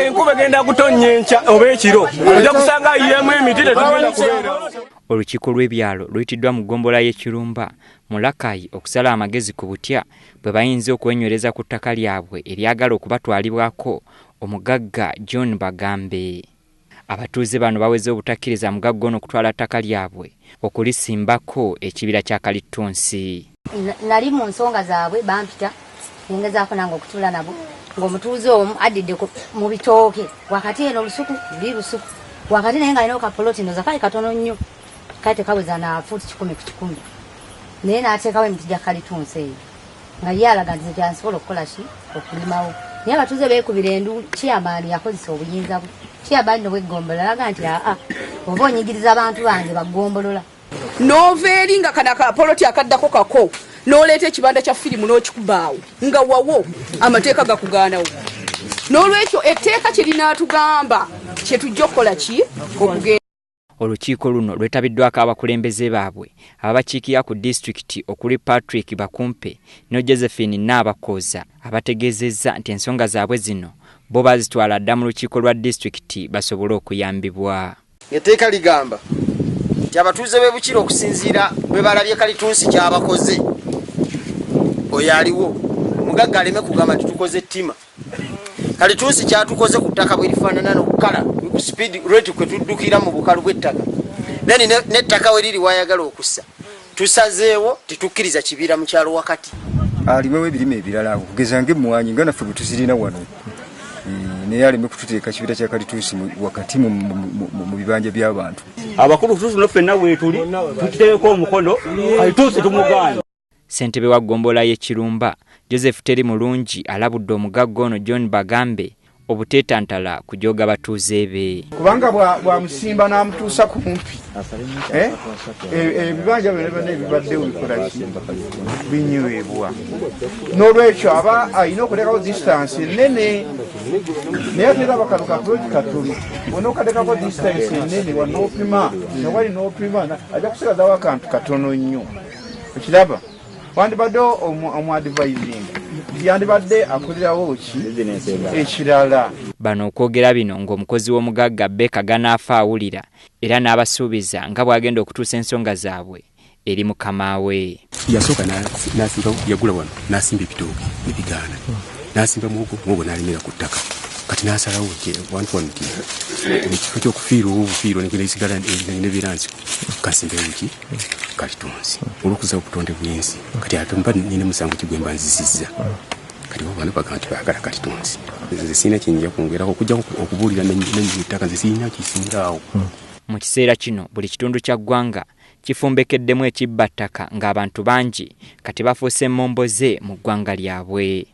enkuba genda kutonnya enkya oba ekiro ojja kusanga yemu emiti tetugenda kubeera. Olukiiko lw'ebyalo luyitiddwa mu ggombolola y'e Kirumba mu Lakayi okusala amagezi ku butya bwe bayinza okwenywereza ku ttaka lyabwe eryagala okubatwalibwako omugagga John Bagambe. Abatuuze bano baweze obutakkiriza mugagga ono okutwala ttaka lyabwe okulisimbako ekibira kya Kalitunsi. Nali mu nsonga zaabwe bampita ngezaako nange okutula nabo ng'omutuuze omu addidde mu bitooke wakati eno olusuku luli lusuku wakati naye nga alina okapoloti ndoza kali katono nnyo kale tekaweza na fuuti 10 ku 10 naye n'ateekawo emiti gya Kalitunsi eyo nga ye alaga nti gyansobola okukola ki okulimawo naye abatuuze beekubira endu Chairman yakozesa obuyinza bwe Chairman bw'eggombolola alaga nti oba onyigiriza abantu bange baggombolola noveeri nga kana kapoloti akaddako kako n'oleeta ekibanda kya firimu n'okikubaawo nga wawo amateeka gakugaanawo n'olwekyo etteeka kye linaatugamba kye tujja okukola ki okugenda. Olukiiko luno lwetabiddwako abakulembeze baabwe ababakiikira ku disitulikiti okuli Patrick Bakumpe ne Josephine Naabakoza abategeezezza nti ensonga zaabwe zino bo bazitwala dda mu lukiiko lwa disitulikiti basobole okuyambibwa. Etteeka ligamba nti abatuuze b'e Bukira okusinziira bwe balabye Kalitunsi ky'abakoze oyo aliwo omugagga aleme kugamba nti tukoze ettima. Kalitunsi kyatukoze ku ttaka bwe lifaanana n'okukala ku speed rate kwe tuddukira mu bukalu bw'ettaka n'ettaka we liri wayagala okussa tusazeewo tetukkiriza kibira mu kyalo wakati. Aliwewo ebirime ebirala okugeza ng'emmwanyi nga naffe bwe tuzirina wano naye aleme kututeeka kibira kya Kalitunsi wakati mu bibanja by'abantu. Abakulu tuno ffenna weetuli tuteeko omukono Kalitunsi tumugaana. Ssentebe wa ggombolola y'e Kirumba Joseph Teri Mulungi alabudde omugagga ono John Bagambe obuteetantala kujooga batuuze be. Kubanga bwamusimba n'amutuusa kumpi ebibanja byonna ebibadde bikola ki binywebwa n'olwekyo aba alina okuteekawo distance ennene naye ateera bakaluka approach katuli bona okateekako distance ennene wanoopima newali n'opima ajja kusigazawo akantu katono nnyo ekiraba wandibadde omuadvising yandibadde akolerawo ki ekirala. Bano okwogera bino ng'omukozi w'omugagga Beka ganaafa awulira era n'abasuubiza nga bw'agenda okutuusa ensonga zaabwe eri mukama we. Yasooka n'asimba yagula wano n'asimba ebitooke ebigaana n'asimba muwogo n'alimira ku ttaka kati n'asalawo wanti ekifo ky'okufiirwa obufiirwa negenda isigala nebiransi kasimbewo ki Kalitunsi olw'okuza obutonde bw'ensi kati ate mba nina musango kigwemba nzisizza kati bano bagamba nti baagala Kalitunsi nze sirina kyenjja kwongerako okujja okubuulira n'ettaka nze sirina kisingaawo. Mu kiseera kino buli kitundu kya ggwanga kifumbekeddemu ekibbattaka ng'abantu bangi kati bafuuse emmomboze mu ggwanga lyabwe.